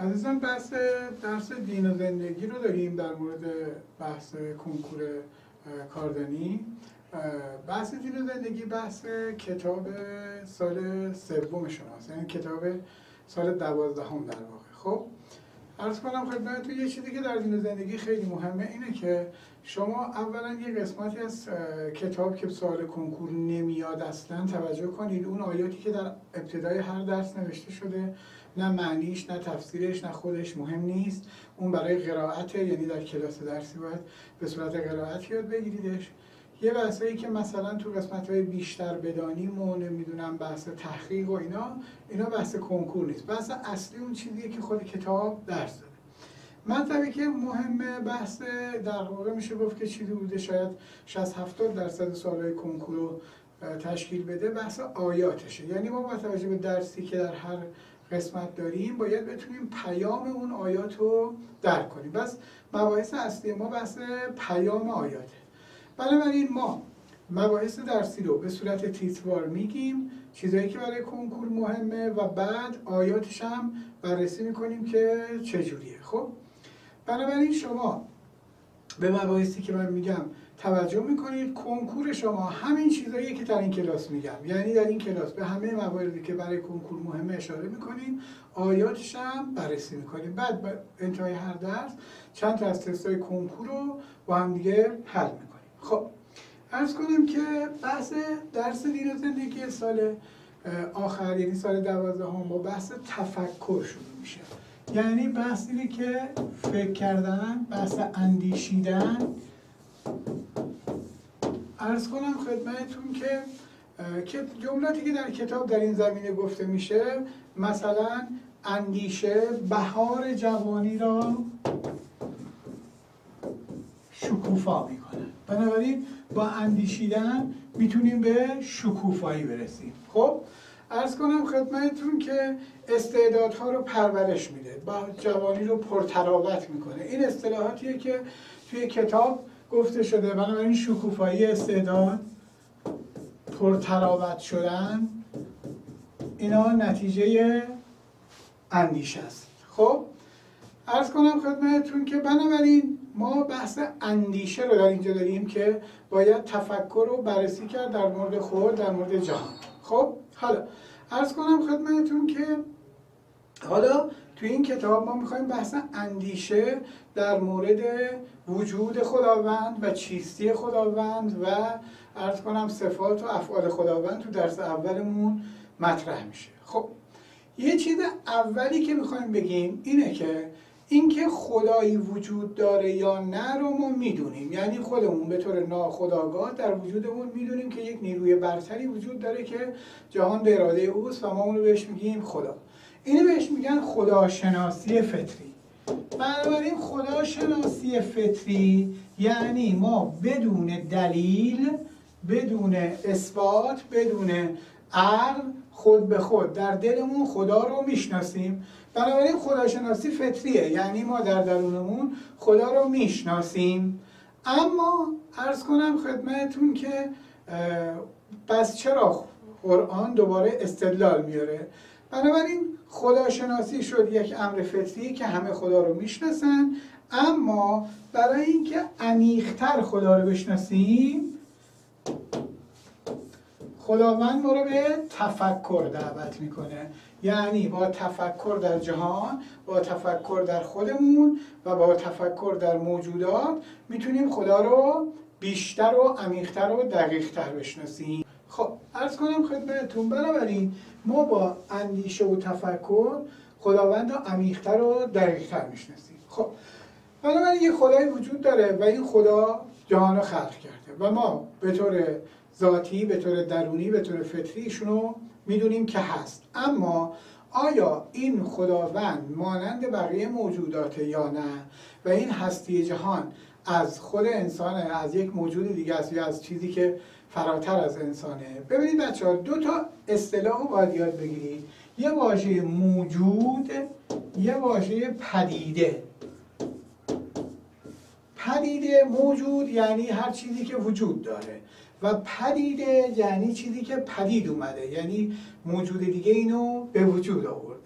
عزیزان درس دین و زندگی رو داریم در مورد بحث کنکور کاردانی. بحث دین و زندگی بحث کتاب سال سوم شماست، یعنی کتاب سال 12 در واقع. خب عرض کنم خدمتتون یه چیزی که در دین و زندگی خیلی مهمه اینه که شما اولا یه قسمتی از کتاب که سوال کنکور نمیاد اصلا توجه کنید. اون آیاتی که در ابتدای هر درس نوشته شده نه معنیش نه تفسیرش نه خودش مهم نیست، اون برای قرائته، یعنی در کلاس درسی باید به صورت قرائت یاد بگیریدش. یه بحثایی که مثلا تو قسمت‌های بیشتر بدانیم و نمیدونم بحث تحقیق و اینا بحث کنکور نیست. بحث اصلی اون چیزیه که خود کتاب درس داده. مطلبی که مهمه بحث در واقع میشه گفت که چیزی بوده شاید 60-70% سوالای کنکور رو تشکیل بده، بحث آیاتشه. یعنی ما با توجه به درسی که در هر قسمت داریم باید بتونیم پیام اون آیات رو درک کنیم. بس مباحث اصلی ما بحث پیام آیاته. بنابراین ما مباحث درسی رو به صورت تیتروار میگیم، چیزایی که برای کنکور مهمه، و بعد آیاتش هم بررسی میکنیم که چجوریه. خب بنابراین شما به مباحثی که من میگم توجه میکنید. کنکور شما همین چیزاییه که در این کلاس میگم، یعنی در این کلاس به همه مواردی که برای کنکور مهمه اشاره میکنیم، آیاتش هم بررسی میکنیم. بعد به انتهای هر درس چند تا از تستای کنکور رو با هم دیگه حل میکنیم. خب عرض کنم که بحث درس دین و زندگی سال آخر، یعنی سال 12 با بحث تفکر شروع میشه. یعنی بحث اینه که فکر کردن، بحث اندیشیدن. عرض کنم خدمتتون که جملاتی که در کتاب در این زمینه گفته میشه، مثلا اندیشه بهار جوانی را شکوفا میکنه. بنابراین با اندیشیدن میتونیم به شکوفایی برسیم. خب عرض کنم خدمتتون که استعدادها رو پرورش میده، با جوانی رو پرتراوت میکنه. این اصطلاحاتیه که توی کتاب گفته شده. بنابراین شکوفایی استعداد، پرتراوت شدن، اینا نتیجه اندیشه است. خب عرض کنم خدمتتون که بنابراین ما بحث اندیشه رو در اینجا داریم که باید تفکر رو بررسی کرد در مورد خود، در مورد جهان. خب حالا عرض کنم خدمتتون که حالا توی این کتاب ما میخوایم بحث اندیشه در مورد وجود خداوند و چیستی خداوند و عرض کنم صفات و افعال خداوند تو درس اولمون مطرح میشه. خب یه چیز اولی که میخوایم بگیم اینکه خدایی وجود داره یا نه رو ما میدونیم. یعنی خودمون به طور ناخودآگاه در وجودمون میدونیم که یک نیروی برتری وجود داره که جهان به اراده اوست و ما اون رو بهش میگیم خدا. اینو بهش میگن خداشناسی فطری. بنابراین خداشناسی فطری یعنی ما بدون دلیل، بدون اثبات، بدون عقل، خود به خود در دلمون خدا رو میشناسیم. بنابراین خداشناسی فطریه، یعنی ما در درونمون خدا رو میشناسیم. اما عرض کنم خدمتتون که پس چرا قرآن دوباره استدلال میاره؟ بنابراین خداشناسی شد یک امر فطری که همه خدا رو میشناسن، اما برای اینکه عمیق‌تر خدا رو بشناسیم خداوند ما رو به تفکر دعوت میکنه. یعنی با تفکر در جهان، با تفکر در خودمون و با تفکر در موجودات میتونیم خدا رو بیشتر و عمیق‌تر و دقیق‌تر بشناسیم. خب عرض کنم خدمتتون بنابراین ما با اندیشه و تفکر خداوند رو عمیق‌تر و دقیق‌تر میشناسیم. خب بنابراین یه خدایی وجود داره و این خدا جهان رو خلق کرده و ما به طور ذاتی، به طور درونی، به طور فطری ایشونو میدونیم که هست. اما آیا این خداوند مانند بقیه موجوداته یا نه؟ و این هستی جهان از خود انسانه، از یک موجود دیگه است یا از چیزی که فراتر از انسانه؟ ببینید بچه‌ها، دو تا اصطلاح رو باید یاد بگیرید. یه واژه موجود، یه واژه پدیده. پدیده، موجود یعنی هر چیزی که وجود داره و پدیده یعنی چیزی که پدید اومده، یعنی موجود دیگه اینو به وجود آورده.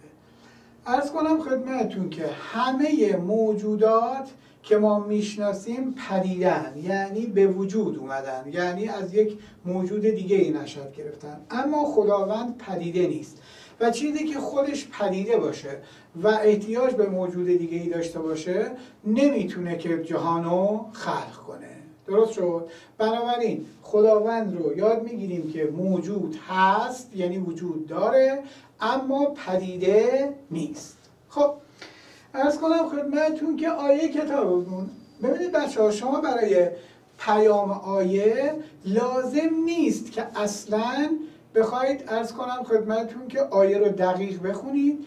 عرض کنم خدمتتون که همه موجودات که ما میشناسیم پدیدن، یعنی به وجود اومدن، یعنی از یک موجود دیگه ای نشأت گرفتن، اما خداوند پدیده نیست و چیزی که خودش پدیده باشه و احتیاج به موجود دیگه ای داشته باشه نمیتونه که جهانو خلق کنه. درست شد؟ بنابراین خداوند رو یاد میگیریم که موجود هست، یعنی وجود داره، اما پدیده نیست. خب عرض کنم خدمتتون که آیه کتابمون، ببینید بچه‌ها، شما برای پیام آیه لازم نیست که اصلاً بخواید عرض کنم خدمتتون که آیه رو دقیق بخونید،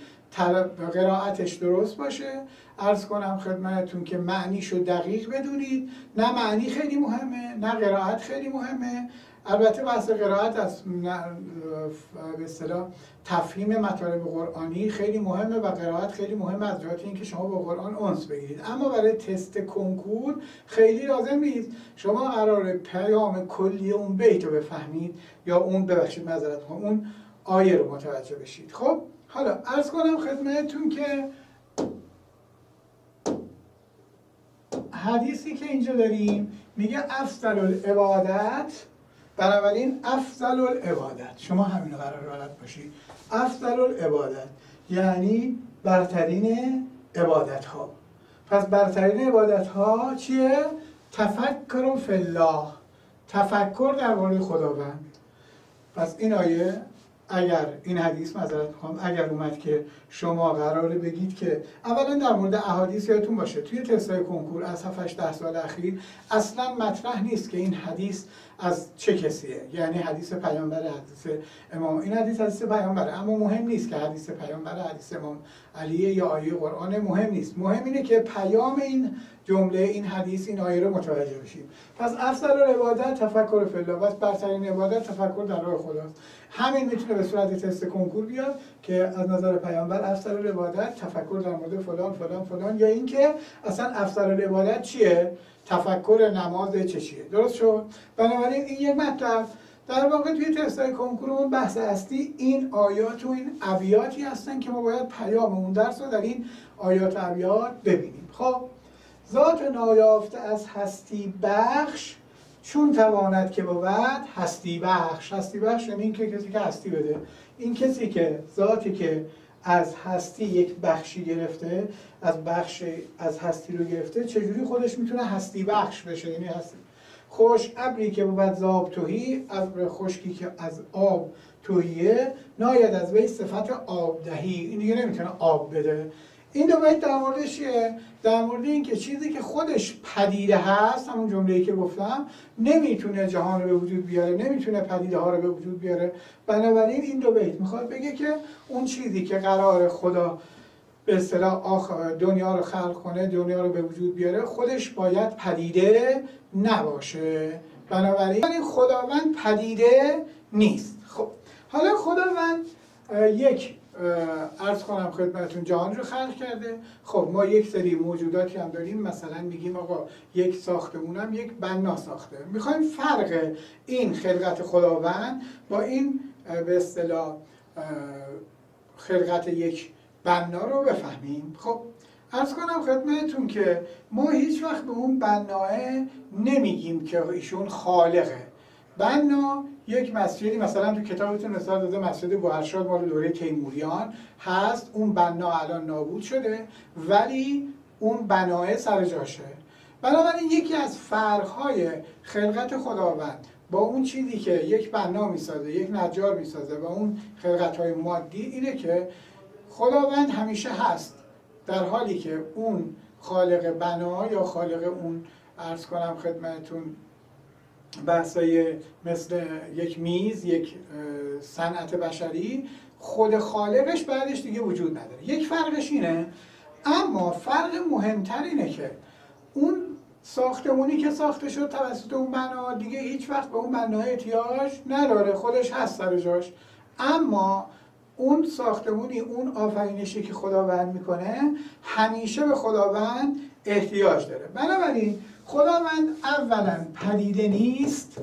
قرائتش درست باشه، عرض کنم خدمتتون که معنیشو دقیق بدونید. نه معنی خیلی مهمه، نه قرائت خیلی مهمه. البته بحث قرائت از به اصطلاح تفهیم مطالب قرآنی خیلی مهمه و قرائت خیلی مهمه از جهت اینکه شما با قرآن انس بگیرید، اما برای تست کنکور خیلی لازم نیست. شما قراره پیام کلی اون بیت رو بفهمید یا اون اون آیه رو متوجه بشید. خب حالا عرض کنم خدمتتون که حدیثی که اینجا داریم میگه افضل العبادت، بنابراین افضل العبادت، شما همین قرار بلد باشید. افضل العبادت یعنی برترین عبادت ها. پس برترین عبادت ها چیه؟ تفکر فی الله، تفکر در مورد خداوند. پس این آیه، اگر این حدیث اگر اومد که شما قراره بگید که اولا در مورد احادیث یادتون باشه توی تستای کنکور از 7-10 سال اخیر اصلا مطرح نیست که این حدیث از چه کسیه، یعنی حدیث پیامبر، حدیث امام. این حدیث پیامبره، اما مهم نیست که حدیث پیامبر، حدیث امام علیه یا آیه قرآن، مهم نیست. مهم اینه که پیام این جمله، این حدیث، این آیه رو متوجه بشیم. پس افضل العبادت تفکر فی الله، بس برترین عبادت تفکر در راه خداست. همین میتونه به صورت تست کنکور بیاد که از نظر پیامبر افضل العبادت تفکر در مورد فلان فلان فلان، یا اینکه اصلا افضل العبادت چیه؟ تفکر نماز چیه. درست شد؟ بنابراین این یک مطلب در واقع توی تستای کنکورمون بحث اصلی این آیات و این ابیاتی هستن که ما باید پیام اون درس رو در این آیات و ابیات ببینیم. خب ذات نایافته از هستی بخش چون تواند که بود هستی بخش. هستی بخش یعنی این که کسی که هستی بده، این کسی که ذاتی که از هستی یک بخشی گرفته، از هستی رو گرفته، چجوری خودش میتونه هستی بخش بشه؟ یعنی هستی خوش ابری که بود زاب توهی، ابر خشکی که از آب توهیه، ناید از وی صفت آب دهی. این دیگه نمیتونه آب بده. این دو بیت در موردش چیه؟ در مورد این که چیزی که خودش پدیده هست، همون جمله‌ای که گفتم، نمیتونه جهان رو به وجود بیاره، نمیتونه پدیده ها رو به وجود بیاره. بنابراین این دو بیت میخواد بگه که اون چیزی که قرار خدا به اصطلاح دنیا رو خلق کنه، دنیا رو به وجود بیاره، خودش باید پدیده نباشه. بنابراین خداوند پدیده نیست. خب حالا خداوند یک عرض کنم خدمتتون جهان رو خلق کرده. خب ما یک سری موجوداتی هم داریم، مثلا میگیم آقا یک ساختمون هم یک بنا ساخته. میخوایم فرق این خلقت خداوند با این به اصطلاح خلقت یک بنا رو بفهمیم. خب عرض کنم خدمتتون که ما هیچ وقت به اون بناه نمیگیم که ایشون خالقه. بنا یک مسجدی، مثلا تو کتابتون مثال داده مسجد گوهرشاد مال دوره تیموریان هست، اون بنا الان نابود شده ولی اون بناه سر جاشه. بنابراین یکی از فرق‌های خلقت خداوند با اون چیزی که یک بنا میسازه، یک نجار میسازه و اون خلقت‌های مادی اینه که خداوند همیشه هست، در حالی که اون خالق بنا یا خالق اون عرض کنم خدمتتون بحثای مثل یک میز، یک صنعت بشری، خود خالقش بعدش دیگه وجود نداره. یک فرقش اینه. اما فرق مهمتر اینه که اون ساختمونی که ساخته شد توسط اون بنا دیگه هیچ وقت به اون بنا احتیاج نداره، خودش هست سر جاش. اما اون ساختمونی، اون آفرینشی که خداوند میکنه همیشه به خداوند احتیاج داره. بنابراین خداوند اولا پدیده نیست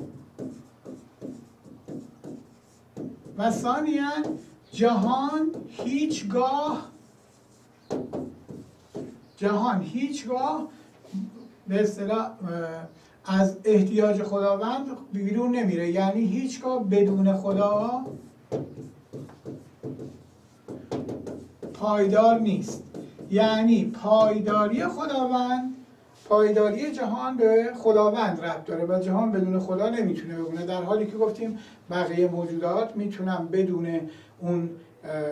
و ثانیاً جهان هیچگاه جهان هیچگاه به اصطلاح از احتیاج خداوند بیرون نمیره، یعنی هیچگاه بدون خدا پایدار نیست. یعنی پایداری خداوند، پایداری جهان به خداوند ربط داره و جهان بدون خدا نمیتونه بمونه، در حالی که گفتیم بقیه موجودات میتونن بدون اون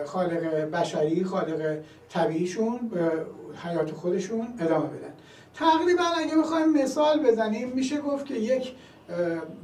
خالق بشری، خالق طبیعیشون به حیات خودشون ادامه بدن. تقریبا اگه بخوایم مثال بزنیم میشه گفت که یک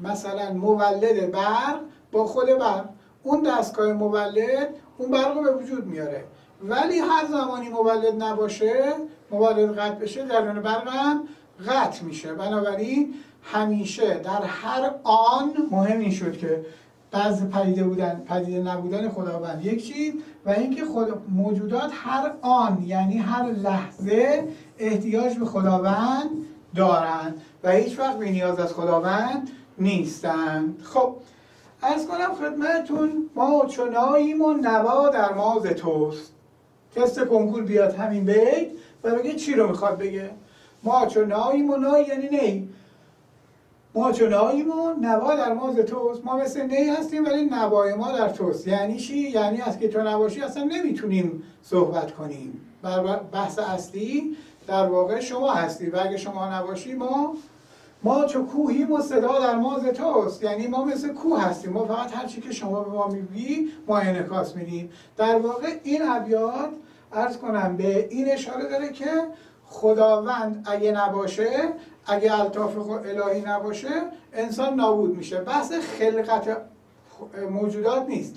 مثلا مولد برق با خود برق، اون دستگاه مولد اون برق رو به وجود میاره، ولی هر زمانی مولد نباشه، مولد قطع بشه، جریان برق هم قطع میشه. بنابراین همیشه در هر آن، مهم این شد که بعض پدیده نبودن خداوند یک چیز و اینکه موجودات هر آن یعنی هر لحظه احتیاج به خداوند دارند و هیچ وقت بی نیاز از خداوند نیستند. خب عرض کنم خدمتتون ما چناییم و نوا در ما ز توست. تست کنکور بیاد همین بیت و بگه چی رو میخواد بگه. ما چناییم و نای یعنی نی، ما چناییم و نوا در ما ز توست، ما مثل نی هستیم ولی نوای ما در توست. یعنی چی؟ یعنی از که تو نباشی اصلا نمیتونیم صحبت کنیم. بحث اصلی در واقع شما هستی و اگه شما نباشی ما چو کوهیم و صدا در ما ز توست، یعنی ما مثل کوه هستیم، ما فقط هر چی که شما به ما میگی ما انعکاس میدیم. در واقع این ابیات عرض کنم به این اشاره داره که خداوند اگه نباشه، اگه الطاف الهی نباشه، انسان نابود میشه. بحث خلقت موجودات نیست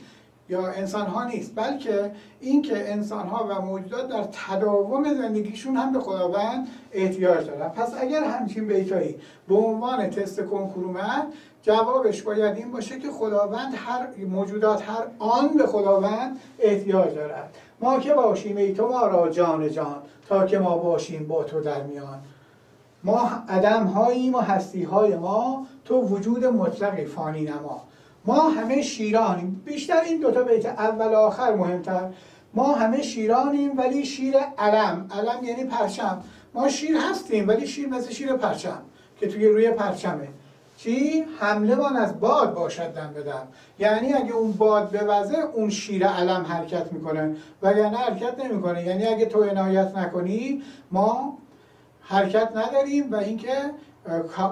یا انسان‌ها نیست، بلکه اینکه انسان‌ها و موجودات در تداوم زندگیشون هم به خداوند احتیاج دارن. پس اگر همچین بیتایی به عنوان تست کنکور اومد، جوابش باید این باشه که خداوند موجودات هر آن به خداوند احتیاج دارد. ما که باشیم ای تو ما را جان جان، تا که ما باشیم با تو در میان. ما عدم‌هاییم و هستی‌های ما، تو وجود مطلقی فانی نما. ما همه شیرانیم. بیشتر این دوتا بیت اول و آخر مهمتر. ما همه شیرانیم ولی شیر علم. علم یعنی پرچم. ما شیر هستیم ولی شیر مثل شیر پرچم که توی روی پرچمه. چی؟ حمله من از باد باشد دم به دم. یعنی اگه اون باد بوزه اون شیر علم حرکت میکنه وگرنه حرکت نمیکنه. یعنی اگه تو عنایت نکنی ما حرکت نداریم و اینکه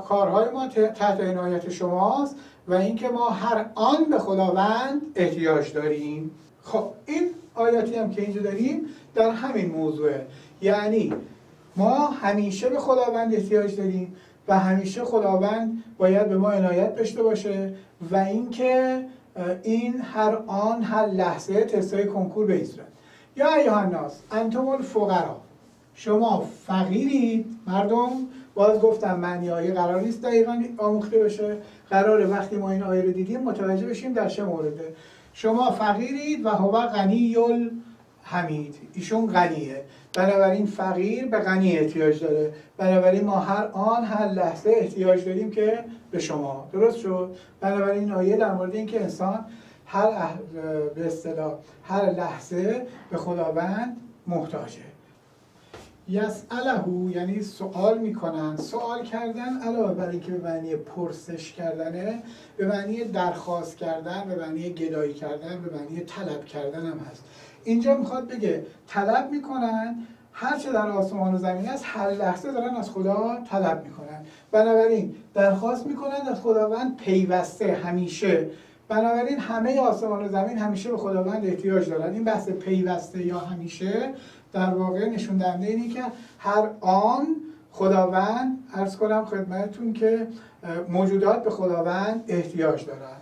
کارهای ما تحت عنایت شماست و اینکه ما هر آن به خداوند احتیاج داریم. خب این آیاتی هم که اینجا داریم در همین موضوعه، یعنی ما همیشه به خداوند احتیاج داریم و همیشه خداوند باید به ما عنایت داشته باشه و اینکه این هر آن هر لحظه تستای کنکور بگذارد. یا ایها الناس انتم الفقرا، شما فقیرید مردم. باز گفتم معنی آیه قرار نیست دقیقاً آموخته بشه، قراره وقتی ما این آیه رو دیدیم متوجه بشیم در چه مورده. شما فقیرید و هو غنی الحمید، ایشون غنیه، بنابراین فقیر به غنی احتیاج داره، بنابراین ما هر آن هر لحظه احتیاج داریم که به شما. درست شد؟ بنابراین آیه در مورد این که انسان به اصطلاح هر لحظه به خداوند محتاجه. یسأله یعنی سوال میکنن. سوال کردن علاوه بر اینکه به معنی پرسش کردنه، به معنی درخواست کردن، به معنی گدایی کردن، به معنی طلب کردن هم هست. اینجا میخواد بگه طلب میکنن، هر چه در آسمان و زمین است هر لحظه دارن از خدا طلب میکنن. بنابراین درخواست میکنن از خداوند پیوسته، همیشه. بنابراین همه آسمان و زمین همیشه به خداوند احتیاج دارن. این بحث پیوسته یا همیشه در واقع نشون دهنده اینه که هر آن خداوند، عرض کنم خدمتتون که موجودات به خداوند احتیاج دارن.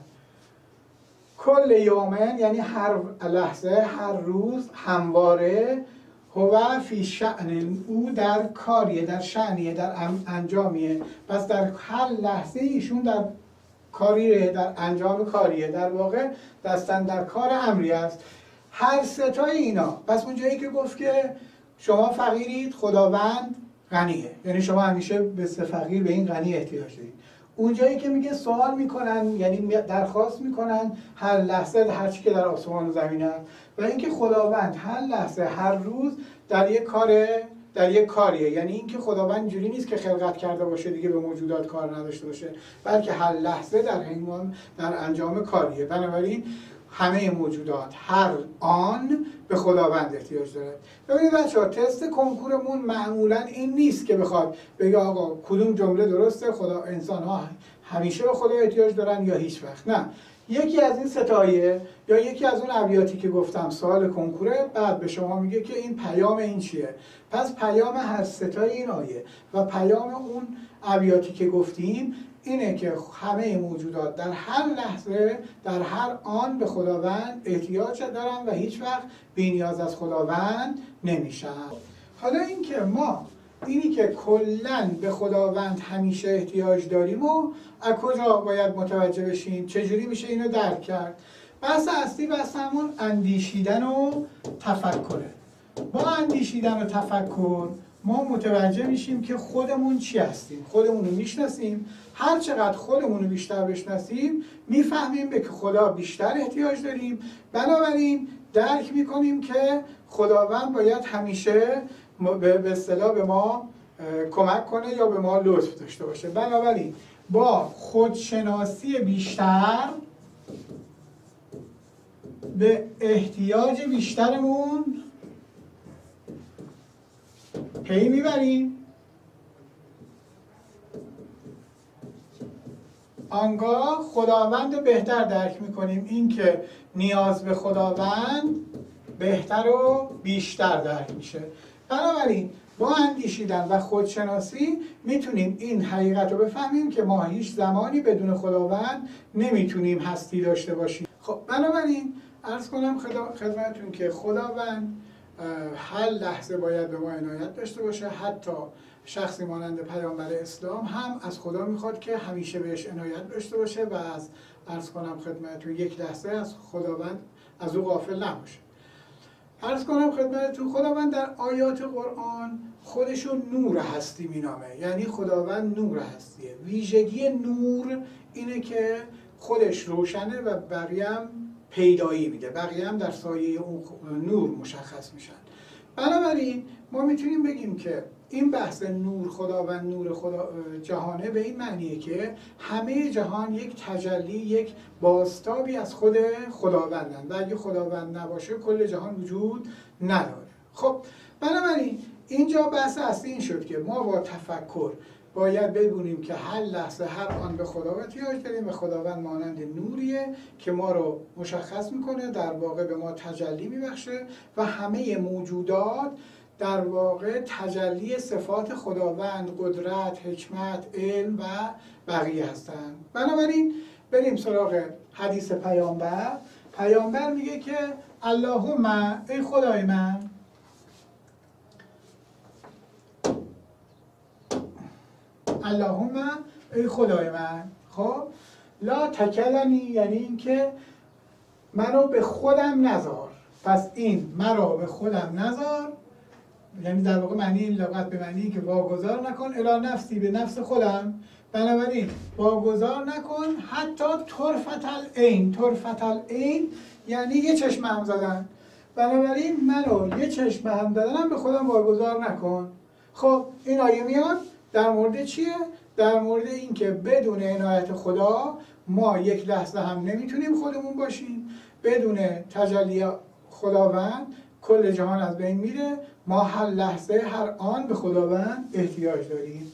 کل یومن یعنی هر لحظه، هر روز، همواره. هو فی شأن، او در کاریه، در شأنیه، در انجامیه. پس در هر لحظه ایشون در کاریه، در انجام کاریه، در واقع دستن در کار امری است. هر ستای اینا. پس اون جایی که گفت که شما فقیرید خداوند غنیه، یعنی شما همیشه به فقیر به این غنی احتیاج دارید. اون جایی که میگه سوال میکنن یعنی درخواست میکنن هر لحظه، هر چی که در آسمان و زمین است و اینکه خداوند هر لحظه، هر روز در یک کار در یک کاریه. یعنی اینکه خداوند اینجوری نیست که خلقت کرده باشه دیگه به موجودات کار نداشته باشه، بلکه هر لحظه در انجام کاریه. بنابراین همه موجودات هر آن به خداوند احتیاج داره. ببینید بچه‌ها، تست کنکورمون معمولا این نیست که بخواد بگه آقا کدوم جمله درسته، انسان‌ها همیشه به خدا احتیاج دارن یا هیچ وقت. نه، یکی از این ستایه یا یکی از اون ابیاتی که گفتم سوال کنکوره، بعد به شما میگه که این پیام این چیه. پس پیام هر ستای این آیه و پیام اون ابیاتی که گفتیم اینه که همه موجودات در هر لحظه در هر آن به خداوند احتیاج دارن و هیچ وقت بی‌نیاز از خداوند نمیشن. حالا اینی که کلاً به خداوند همیشه احتیاج داریم و از کجا باید متوجه بشیم؟ چجوری میشه اینو درک کرد؟ بحث اصلی بحث همون اندیشیدن و تفکره. با اندیشیدن و تفکر ما متوجه میشیم که خودمون چی هستیم، خودمون رو میشناسیم. هر چقدر خودمون رو بیشتر بشناسیم میفهمیم به که خدا بیشتر احتیاج داریم، بنابراین درک میکنیم که خداوند باید همیشه به اصطلاح به ما کمک کنه یا به ما لطف داشته باشه. بنابراین با خودشناسی بیشتر به احتیاج بیشترمون پی میبریم، آنگاه خداوند رو بهتر درک میکنیم. این که نیاز به خداوند بهتر و بیشتر درک میشه. بنابراین با اندیشیدن و خودشناسی میتونیم این حقیقت رو بفهمیم که ما هیچ زمانی بدون خداوند نمیتونیم هستی داشته باشیم. خب بنابراین عرض کنم خدمتتون که خداوند هر لحظه باید به ما عنایت داشته باشه. حتی شخصی مانند پیامبر اسلام هم از خدا میخواد که همیشه بهش عنایت داشته باشه و از عرض کنم خدمتتون یک لحظه از خداوند از او غافل نباشه. عرض کنم خدمتتون خداوند در آیات قرآن خودشو نور هستی مینامه. یعنی خداوند نور هستیه. ویژگی نور اینه که خودش روشنه و بقیه هم پیدایی میده، بقیه هم در سایه اون نور مشخص میشن. بنابراین ما میتونیم بگیم که این بحث نور خداوند نور جهانه به این معنیه که همه جهان یک تجلی، یک بازتابی از خود خداوندن و اگه خداوند نباشه کل جهان وجود نداره. خب بنابراین اینجا بحث اصلی این شد که ما با تفکر باید بدونیم که هر لحظه هر آن به خدا احتیاج داریم و خداوند مانند نوریه که ما رو مشخص میکنه، در واقع به ما تجلی میبخشه و همه موجودات در واقع تجلی صفات خداوند، قدرت، حکمت، علم و بقیه هستند. بنابراین بریم سراغ حدیث پیامبر. پیامبر میگه که اللهم ای خدای من، اللهم ای خدای من، خب لا تکلنی یعنی این که منو به خودم نذار. پس این مرا به خودم نذار یعنی در واقع معنی این لغت به معنی که واگذار نکن الی نفسی، به نفس خودم. بنابراین واگذار نکن حتی طرفة العین. طرفة العین یعنی یه چشم هم زدن. بنابراین منو یه چشم هم زدنم به خودم واگذار نکن. خب این آیه میاد در مورد چیه؟ در مورد این که بدون عنایت خدا ما یک لحظه هم نمیتونیم خودمون باشیم. بدون تجلی خداوند کل جهان از بین میره. ما هر لحظه هر آن به خداوند احتیاج داریم.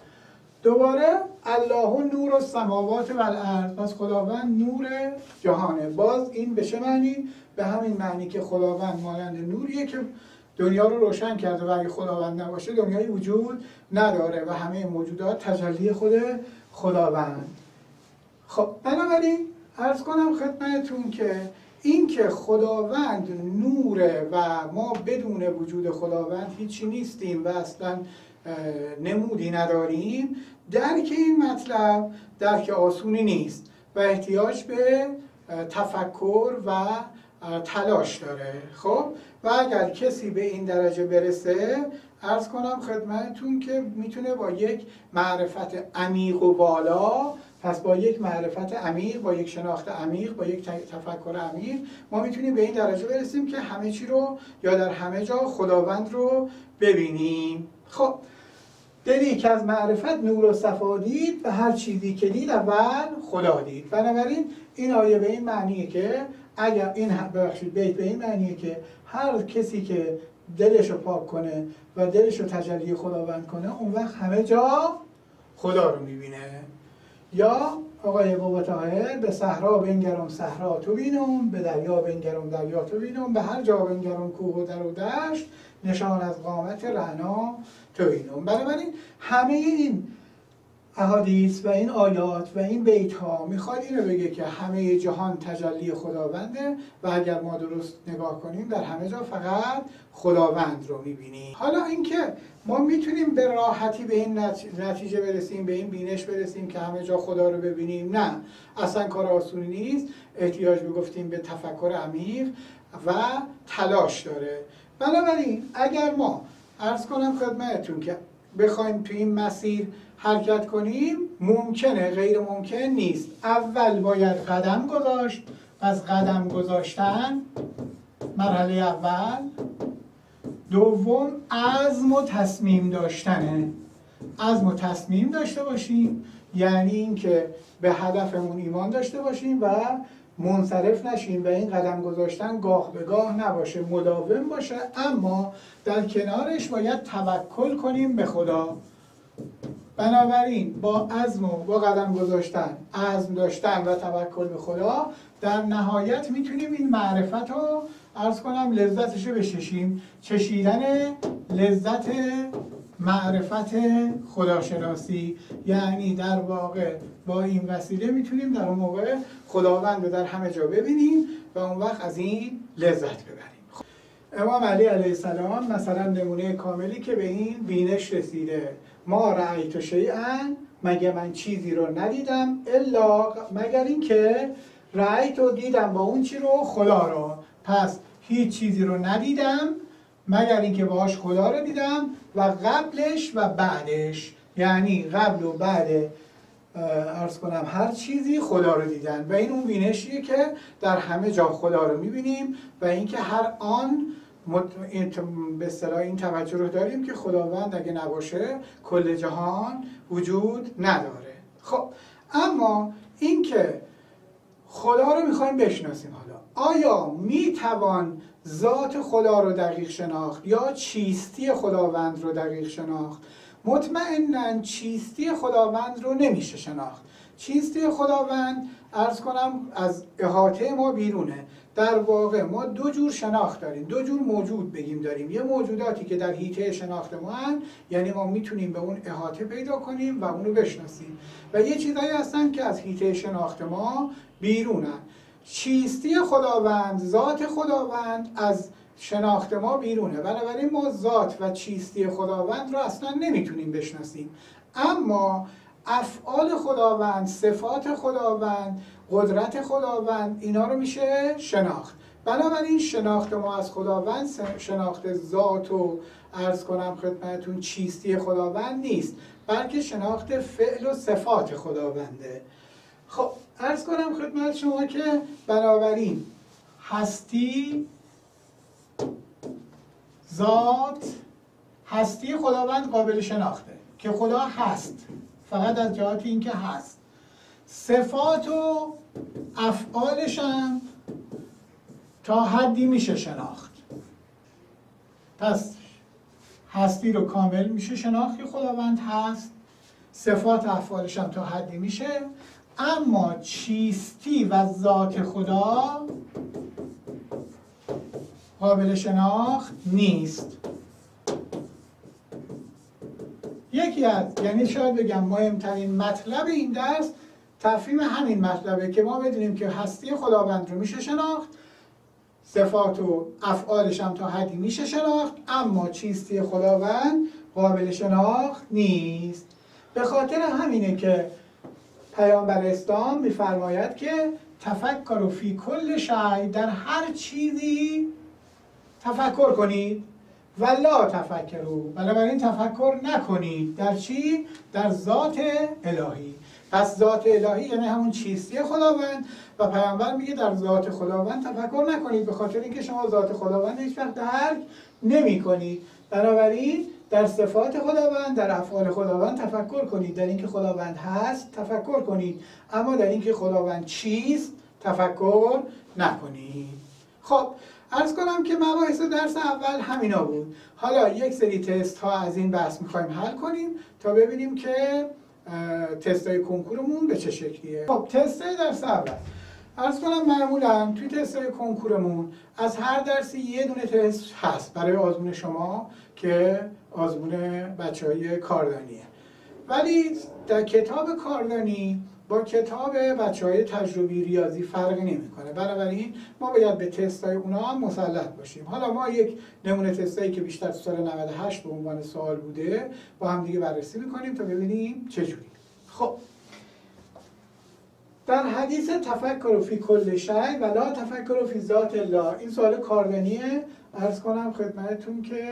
دوباره الله نور السماوات و الارض. پس خداوند نور جهانه. باز این به چه معنی؟ به همین معنی که خداوند مانند نوریه که دنیا رو روشن کرده و اگه خداوند نباشه دنیایی وجود نداره و همه موجودات تجلی خود خداوند. خب بنابراین عرض کنم خدمتتون که این که خداوند نوره و ما بدون وجود خداوند هیچی نیستیم و اصلا نمودی نداریم، درک این مطلب درک آسونی نیست و احتیاج به تفکر و تلاش داره. خب و اگر کسی به این درجه برسه عرض کنم خدمتتون که میتونه با یک معرفت عمیق و بالا، پس با یک معرفت عمیق، با یک شناخت عمیق، با یک تفکر عمیق ما میتونیم به این درجه برسیم که همه چی رو یا در همه جا خداوند رو ببینیم. خب دلی که از معرفت نور و صفا دید و هر چیزی که دید اول خدا دید. بنابراین این آیه به این معنیه که اگر این بیت به این معنیه که هر کسی که دلش رو پاک کنه و دلش رو تجلی خداوند کنه اون وقت همه جا خدا رو میبینه. یا آقای بابا طاهر به صحرا بنگرم صحرا تو بینم، به دریا بنگرم دریا تو بینم، به هر جا بنگرم کوه و در و دشت، نشان از قامت رعنا تو بینم. بنابراین همه این احادیث و این آیات و این بیت ها میخواد اینو بگه که همه جهان تجلی خداونده و اگر ما درست نگاه کنیم در همه جا فقط خداوند رو میبینیم. حالا اینکه ما میتونیم به راحتی به این نتیجه برسیم، به این بینش برسیم که همه جا خدا رو ببینیم؟ نه، اصلا کار آسونی نیست. احتیاج گفتیم به تفکر عمیق و تلاش داره. بنابراین اگر ما عرض کنم خدمتتون که بخوایم تو این مسیر حرکت کنیم ممکنه، غیر ممکن نیست. اول باید قدم گذاشت. از قدم گذاشتن مرحله اول. دوم عزم و تصمیم داشتنه. عزم و تصمیم داشته باشیم یعنی اینکه به هدفمون ایمان داشته باشیم و منصرف نشیم و این قدم گذاشتن گاه به گاه نباشه، مداوم باشه، اما در کنارش باید توکل کنیم به خدا. بنابراین با عزم و با قدم گذاشتن، عزم داشتن و توکل به خدا در نهایت میتونیم این معرفت رو عرض کنم لذتش رو بچشیم. چشیدن لذت معرفت خداشناسی، یعنی در واقع با این وسیله میتونیم در اون موقع خداوند رو در همه جا ببینیم و اون وقت از این لذت ببریم. امام علی علیه السلام مثلا نمونه کاملی که به این بینش رسیده: ما رأیت شیئا، مگه من چیزی رو ندیدم، الا مگر این که رأیت و دیدم با اون چی رو؟ خدا رو. پس هیچ چیزی رو ندیدم مگر اینکه باهاش خدا رو دیدم و قبلش و بعدش، یعنی قبل و بعد عرض کنم هر چیزی خدا رو دیدن و این اون بینشیه که در همه جا خدا رو میبینیم و اینکه هر آن به اصطلاح این توجه رو داریم که خداوند اگه نباشه کل جهان وجود نداره. خب اما اینکه خدا رو میخوایم بشناسیم، حالا آیا میتوان ذات خدا رو دقیق شناخت یا چیستی خداوند رو دقیق شناخت؟ مطمئناً چیستی خداوند رو نمیشه شناخت. چیستی خداوند عرض کنم از احاطه ما بیرونه. در واقع ما دو جور شناخت داریم، دو جور موجود بگیم داریم. یه موجوداتی که در حیطه شناخت ما هستن، یعنی ما میتونیم به اون احاطه پیدا کنیم و اونو بشناسیم، و یه چیزایی هستن که از حیطه شناخت ما بیرونن. چیستی خداوند، ذات خداوند از شناخت ما بیرونه. بنابراین ما ذات و چیستی خداوند رو اصلا نمیتونیم بشناسیم، اما افعال خداوند، صفات خداوند، قدرت خداوند، اینا رو میشه شناخت. بنابراین شناخت ما از خداوند شناخت ذات و عرض کنم خدمتتون چیستی خداوند نیست، بلکه شناخت فعل و صفات خداونده. خب عرض کنم خدمت شما که بنابراین هستی، ذات، هستی خداوند قابل شناخته که خدا هست، فقط از جهت اینکه هست. صفات و افعالش هم تا حدی میشه شناخت. پس هستی رو کامل میشه شناخت که خداوند هست، صفات و افعالش هم تا حدی میشه، اما چیستی و ذات خدا قابل شناخت نیست. یکی از، یعنی شاید بگم مهمترین مطلب این درس تفهیم همین مطلبه که ما بدونیم که هستی خداوند رو میشه شناخت، صفات و افعالش هم تا حدی میشه شناخت، اما چیستی خداوند قابل شناخت نیست. به خاطر همینه که پیامبر اسلام میفرماید که تفکروا فی کل شیء، در هر چیزی تفکر کنید، ولا تفکروا، بنابراین تفکر نکنید در چی؟ در ذات الهی. پس ذات الهی یعنی همون چیستی خداوند و پیامبر میگه در ذات خداوند تفکر نکنید، به خاطر اینکه شما ذات خداوند هیچ وقت درک نمی‌کنید. بنابراین در صفات خداوند، در افعال خداوند تفکر کنید. در اینکه خداوند هست تفکر کنید، اما در اینکه خداوند چیست تفکر نکنید. خب عرض کنم که مباحث درس اول همینا بود. حالا یک سری تست ها از این بحث میخوایم حل کنیم تا ببینیم که تست های کنکورمون به چه شکلیه. خب تست های درس اول عرض کنم معمولا توی تست های کنکورمون از هر درسی یه دونه تست هست برای آزمون شما که آزمون بچهای کاردانیه، ولی در کتاب کاردانی با کتاب بچهای تجربی ریاضی فرقی نمیکنه. بنابراین ما باید به تستای اونا هم مسلط باشیم. حالا ما یک نمونه تستایی که بیشتر سال 98 به عنوان سوال بوده با هم دیگه بررسی میکنیم تا ببینیم چجوری. خب در حدیث تفکر فی کل شیء و لا تفکر فی ذات الله، این سوال کاردانیه. عرض کنم خدمتتون که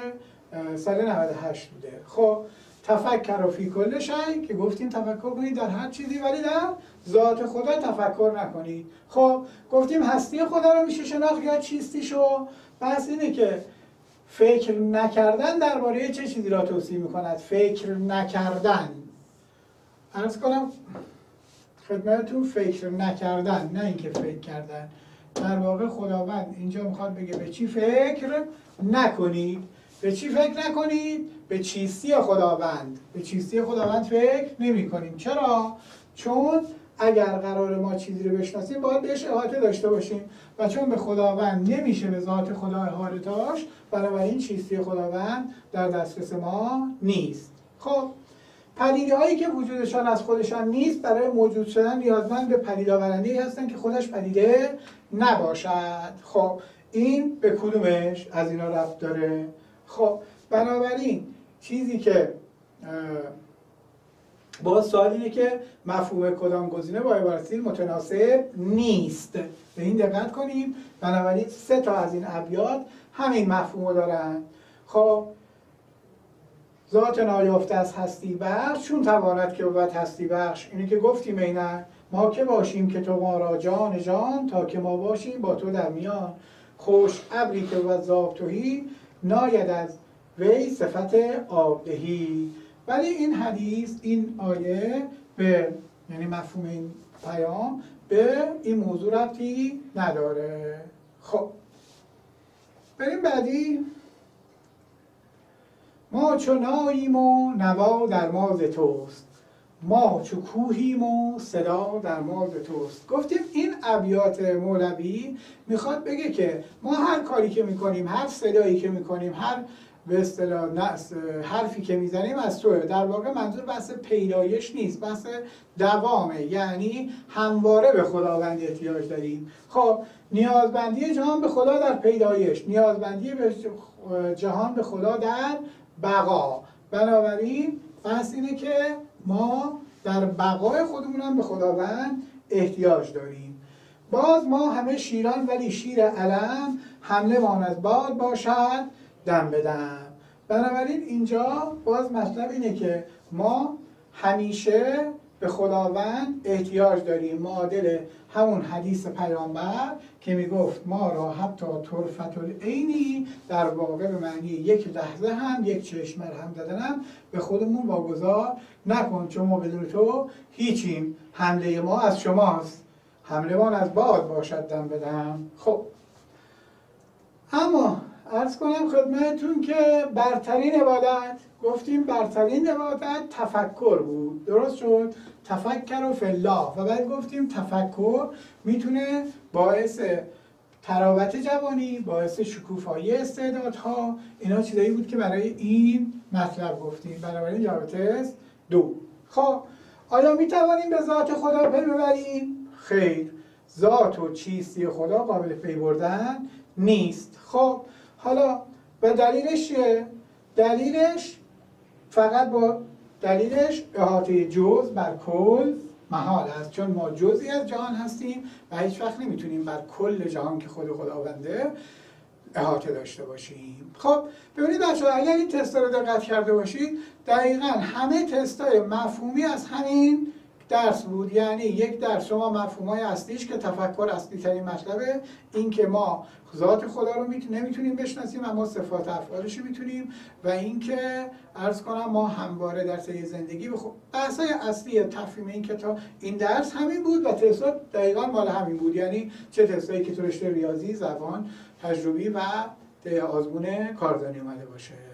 سال 98 بوده. خب تفکر فی کل شیء که گفتیم تفکر کنید در هر چیزی ولی در ذات خدا تفکر نکنید. خب گفتیم هستی خدا رو میشه شناخت یا چیستیشو. بحث اینه که فکر نکردن درباره چه چیزی را توصیف میکند. فکر نکردن، عرض کنم خدمتتون فکر نکردن، نه اینکه فکر کردن. در واقع خداوند اینجا میخواد بگه به چی فکر نکنید. به چی فکر نکنید؟ به چیستی خداوند. به چیستی خداوند فکر نمی کنیم. چرا؟ چون اگر قرار ما چیزی رو بشناسیم باید بهش احاطه داشته باشیم و چون به خداوند نمیشه به ذات خدا احاطه داشت، بنابراین چیستی خداوند در دسترس ما نیست. خب پدیده هایی که وجودشان از خودشان نیست برای موجود شدن نیازمند به پدید آورنده‌ای هستند که خودش پدیده نباشد. خب این به کدومش از اینا ربط داره؟ خب بنابراین چیزی که باز سوال اینه که مفهوم کدام گزینه با عبارت متناسب نیست. به این دقت کنیم. بنابراین 3 تا از این ابیات همین مفهوم رو دارن. خب ذات نایافته از هستی بخش چون تواند که بود هستی بخش. اینی که گفتیم اینا ما که باشیم که تو ما را جان جان تا که ما باشیم با تو در میان. خوش ابری که بود ذاب توهی ناید از وی صفت آبدهی. ولی این حدیث، این آیه به یعنی مفهوم این پیام به این موضوع ربطی نداره. خب بریم بعدی. ما چو ناییم و نوا در ما ز توست، ما چو کوهیم و صدا در ما ز توست. گفتیم این ابیات مولوی میخواد بگه که ما هر کاری که میکنیم، هر صدایی که میکنیم، هر به اصطلاح حرفی که میزنیم از توه. در واقع منظور بحث پیدایش نیست، بحث دوامه، یعنی همواره به خداوند احتیاج داریم. خب نیازمندی جهان به خدا در پیدایش، نیازمندی به جهان به خدا در بقا. بنابراین بحث اینه که ما در بقای خودمون هم به خداوند احتیاج داریم. باز ما همه شیران ولی شیر علم، حمله مان از باد باشد دم به دم. بنابراین اینجا باز مطلب اینه که ما همیشه به خداوند احتیاج داریم، معادل همون حدیث پیامبر که میگفت ما را حتی طرفت العینی، در واقع به معنی یک لحظه هم، یک چشم مرهم زدنم به خودمون واگذار نکن چون ما بدون تو هیچیم، حمله ما از شماست، حمله ما از باد باشد دم به دم. خب اما عرض کنم خدمتتون که برترین عبادت، گفتیم برترین عبادت تفکر بود، درست شد؟ تفکر و فی الله. و بعد گفتیم تفکر میتونه باعث تراوت جوانی، باعث شکوفایی استعدادها، اینا چیزایی بود که برای این مطلب گفتیم. بنابراین جواب تست 2. خب آیا میتوانیم به ذات خدا پی ببریم؟ خیر، ذات و چیستی خدا قابل پی بردن نیست. خب حالا و دلیلش چیه؟ دلیلش فقط با دلیلش احاطه جزء بر کل محال است، چون ما جزئی از جهان هستیم و هیچ وقت نمیتونیم بر کل جهان که خود خداونده احاطه داشته باشیم. خب ببینید بچه‌ها اگر این تستا رو دقت کرده باشید دقیقاً همه تستای مفهومی از همین درس بود. یعنی یک درس شما مفهوم‌های اصلیش که تفکر اصلی ترین مطلبه، این که ما ذات خدا رو نمیتونیم بشناسیم اما صفات افعالش رو میتونیم، و اینکه عرض کنم ما همواره در طی زندگی بحث‌های اصلی تفهیم این کتاب این درس همین بود و تست‌ها دقیقاً مال همین بود. یعنی چه تستایی که تو رشته ریاضی، زبان، تجربی و آزمون کاردانی اومده باشه.